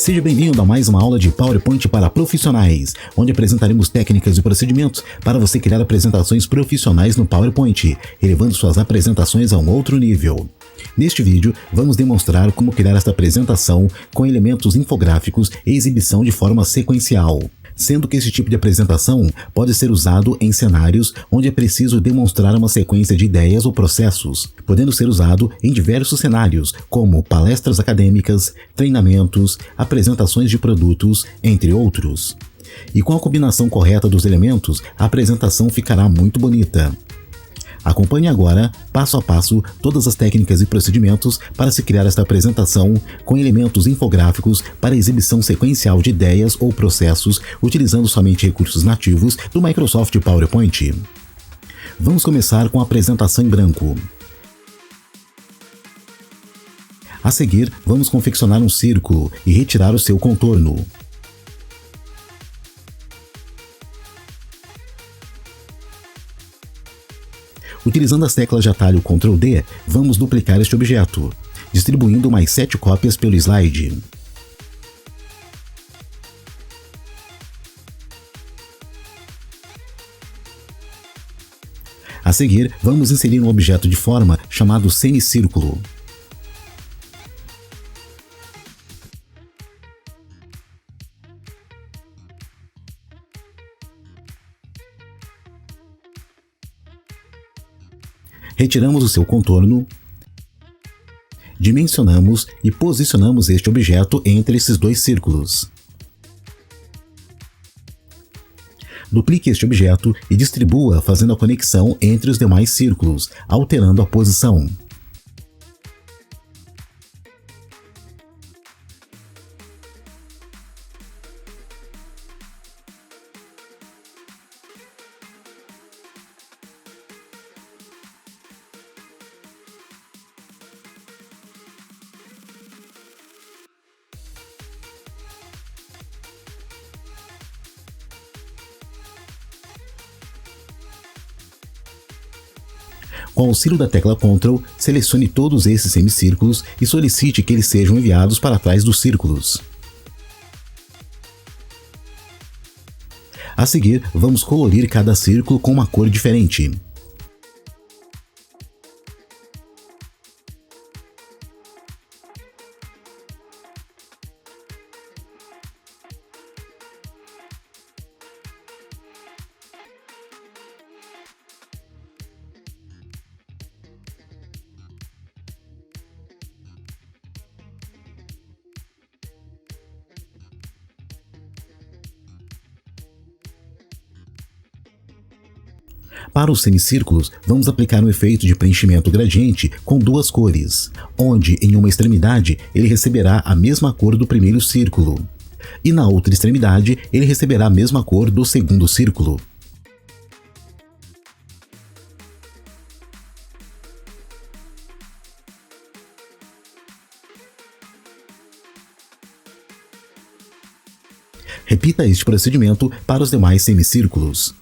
Seja bem-vindo a mais uma aula de PowerPoint para profissionais, onde apresentaremos técnicas e procedimentos para você criar apresentações profissionais no PowerPoint, elevando suas apresentações a um outro nível. Neste vídeo, vamos demonstrar como criar esta apresentação com elementos infográficos e exibição de forma sequencial. Sendo que esse tipo de apresentação pode ser usado em cenários onde é preciso demonstrar uma sequência de ideias ou processos, podendo ser usado em diversos cenários, como palestras acadêmicas, treinamentos, apresentações de produtos, entre outros. E com a combinação correta dos elementos, a apresentação ficará muito bonita. Acompanhe agora, passo a passo, todas as técnicas e procedimentos para se criar esta apresentação com elementos infográficos para exibição sequencial de ideias ou processos utilizando somente recursos nativos do Microsoft PowerPoint. Vamos começar com a apresentação em branco. A seguir, vamos confeccionar um círculo e retirar o seu contorno. Utilizando as teclas de atalho Ctrl D, vamos duplicar este objeto, distribuindo mais 7 cópias pelo slide. A seguir, vamos inserir um objeto de forma chamado semicírculo. Retiramos o seu contorno, dimensionamos e posicionamos este objeto entre esses dois círculos. Duplique este objeto e distribua fazendo a conexão entre os demais círculos, alterando a posição. Com o auxílio da tecla Ctrl, selecione todos esses semicírculos e solicite que eles sejam enviados para trás dos círculos. A seguir, vamos colorir cada círculo com uma cor diferente. Para os semicírculos, vamos aplicar um efeito de preenchimento gradiente com duas cores, onde em uma extremidade ele receberá a mesma cor do primeiro círculo, e na outra extremidade ele receberá a mesma cor do segundo círculo. Repita este procedimento para os demais semicírculos.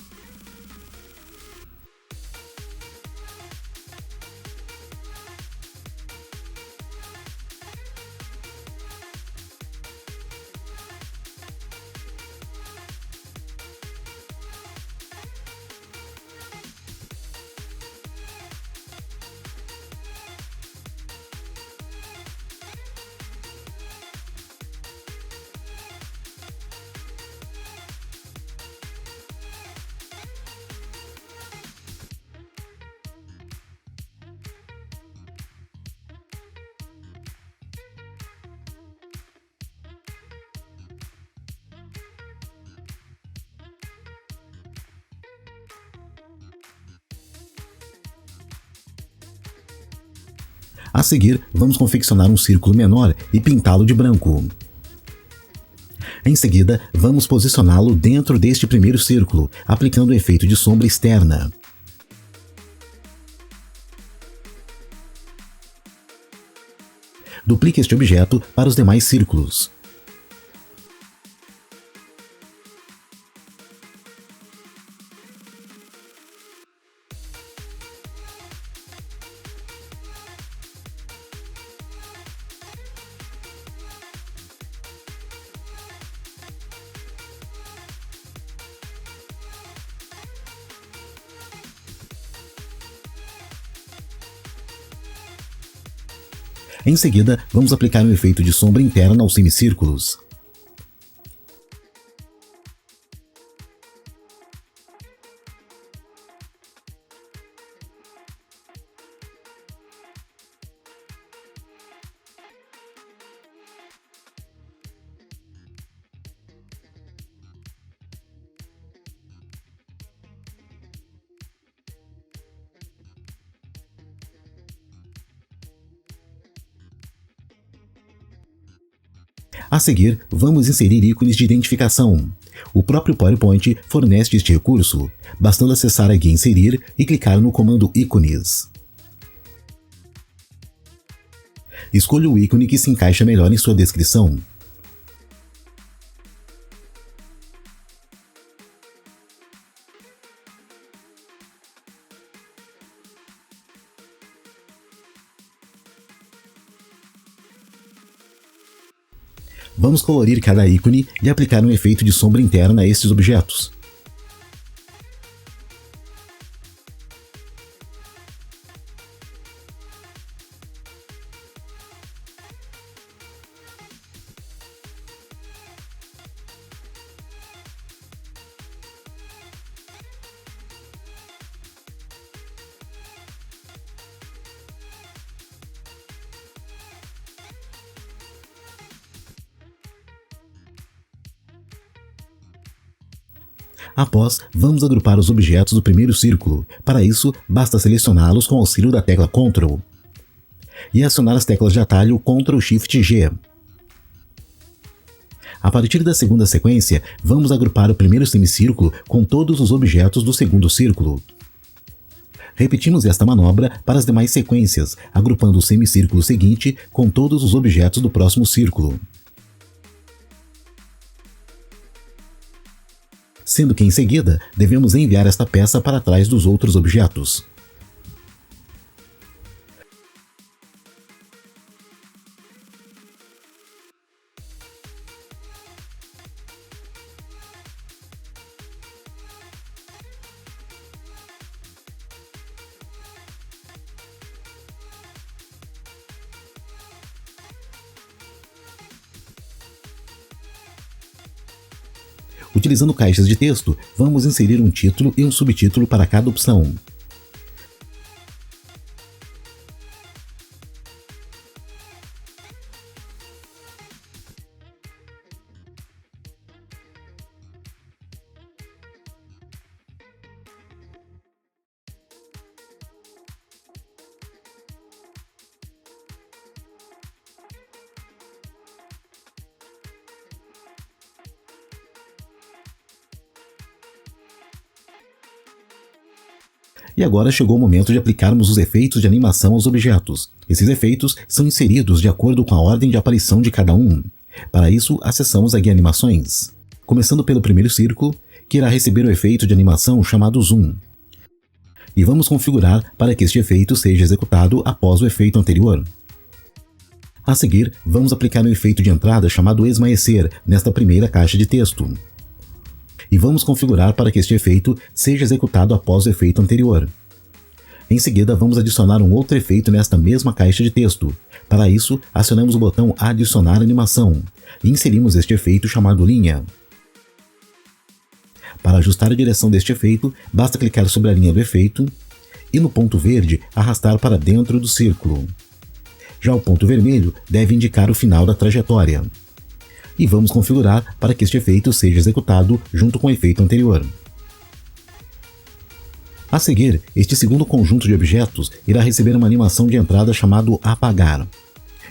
A seguir, vamos confeccionar um círculo menor e pintá-lo de branco. Em seguida, vamos posicioná-lo dentro deste primeiro círculo, aplicando o efeito de sombra externa. Duplique este objeto para os demais círculos. Em seguida, vamos aplicar um efeito de sombra interna aos semicírculos. A seguir, vamos inserir ícones de identificação. O próprio PowerPoint fornece este recurso, bastando acessar a guia Inserir e clicar no comando Ícones. Escolha o ícone que se encaixa melhor em sua descrição. Vamos colorir cada ícone e aplicar um efeito de sombra interna a estes objetos. Após, vamos agrupar os objetos do primeiro círculo. Para isso, basta selecioná-los com o auxílio da tecla Ctrl e acionar as teclas de atalho Ctrl+Shift+G. A partir da segunda sequência, vamos agrupar o primeiro semicírculo com todos os objetos do segundo círculo. Repetimos esta manobra para as demais sequências, agrupando o semicírculo seguinte com todos os objetos do próximo círculo. Sendo que em seguida, devemos enviar esta peça para trás dos outros objetos. Utilizando caixas de texto, vamos inserir um título e um subtítulo para cada opção. E agora chegou o momento de aplicarmos os efeitos de animação aos objetos. Esses efeitos são inseridos de acordo com a ordem de aparição de cada um. Para isso, acessamos a guia Animações. Começando pelo primeiro círculo, que irá receber o efeito de animação chamado Zoom. E vamos configurar para que este efeito seja executado após o efeito anterior. A seguir, vamos aplicar um efeito de entrada chamado Esmaecer nesta primeira caixa de texto. E vamos configurar para que este efeito seja executado após o efeito anterior. Em seguida, vamos adicionar um outro efeito nesta mesma caixa de texto. Para isso, acionamos o botão Adicionar animação e inserimos este efeito chamado Linha. Para ajustar a direção deste efeito, basta clicar sobre a linha do efeito e no ponto verde arrastar para dentro do círculo. Já o ponto vermelho deve indicar o final da trajetória. E vamos configurar para que este efeito seja executado junto com o efeito anterior. A seguir, este segundo conjunto de objetos irá receber uma animação de entrada chamado Apagar.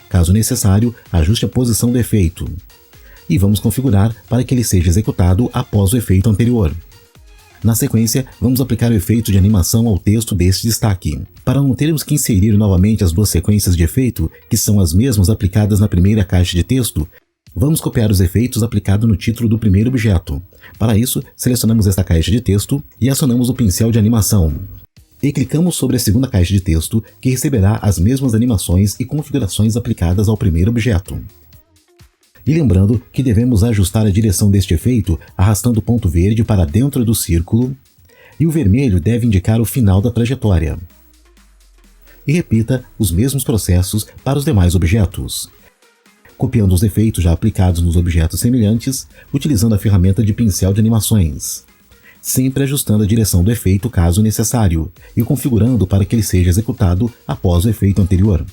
Caso necessário, ajuste a posição do efeito. E vamos configurar para que ele seja executado após o efeito anterior. Na sequência, vamos aplicar o efeito de animação ao texto deste destaque. Para não termos que inserir novamente as duas sequências de efeito, que são as mesmas aplicadas na primeira caixa de texto, vamos copiar os efeitos aplicados no título do primeiro objeto. Para isso, selecionamos esta caixa de texto e acionamos o pincel de animação. E clicamos sobre a segunda caixa de texto, que receberá as mesmas animações e configurações aplicadas ao primeiro objeto. E lembrando que devemos ajustar a direção deste efeito arrastando o ponto verde para dentro do círculo, e o vermelho deve indicar o final da trajetória. e repita os mesmos processos para os demais objetos. Copiando os efeitos já aplicados nos objetos semelhantes, utilizando a ferramenta de pincel de animações. Sempre ajustando a direção do efeito caso necessário e configurando para que ele seja executado após o efeito anterior.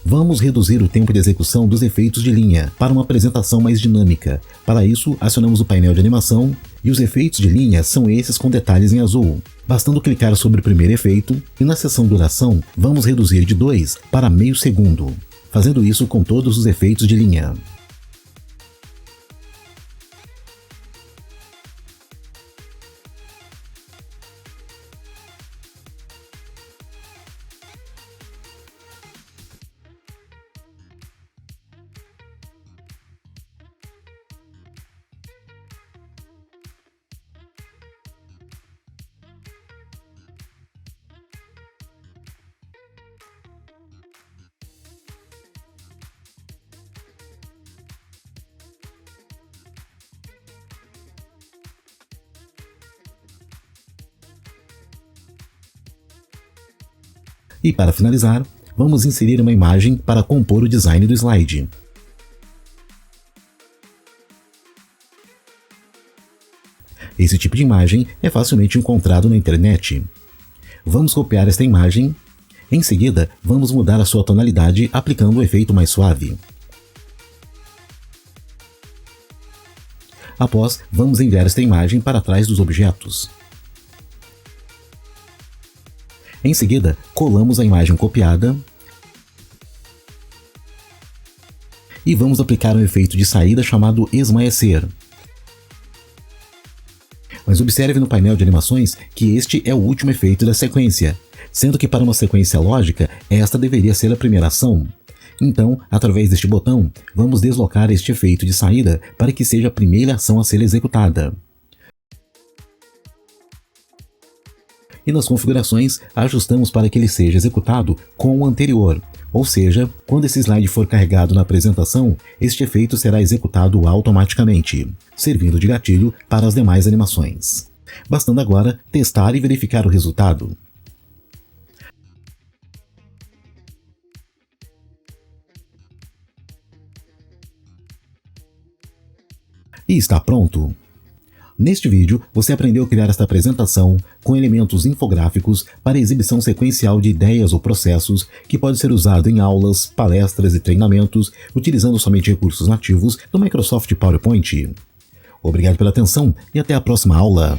Vamos reduzir o tempo de execução dos efeitos de linha para uma apresentação mais dinâmica. Para isso, acionamos o painel de animação e os efeitos de linha são esses com detalhes em azul. Bastando clicar sobre o primeiro efeito e na seção duração vamos reduzir de 2 para meio segundo, fazendo isso com todos os efeitos de linha. E para finalizar, vamos inserir uma imagem para compor o design do slide. Esse tipo de imagem é facilmente encontrado na internet. Vamos copiar esta imagem. Em seguida, vamos mudar a sua tonalidade aplicando um efeito mais suave. Após, vamos enviar esta imagem para trás dos objetos. Em seguida, colamos a imagem copiada e vamos aplicar um efeito de saída chamado esmaecer. Mas observe no painel de animações que este é o último efeito da sequência, sendo que para uma sequência lógica, esta deveria ser a primeira ação. Então, através deste botão, vamos deslocar este efeito de saída para que seja a primeira ação a ser executada. E nas configurações, ajustamos para que ele seja executado com o anterior, ou seja, quando esse slide for carregado na apresentação, este efeito será executado automaticamente, servindo de gatilho para as demais animações. Bastando agora testar e verificar o resultado. E está pronto! Neste vídeo, você aprendeu a criar esta apresentação com elementos infográficos para exibição sequencial de ideias ou processos que pode ser usado em aulas, palestras e treinamentos, utilizando somente recursos nativos do Microsoft PowerPoint. Obrigado pela atenção e até a próxima aula!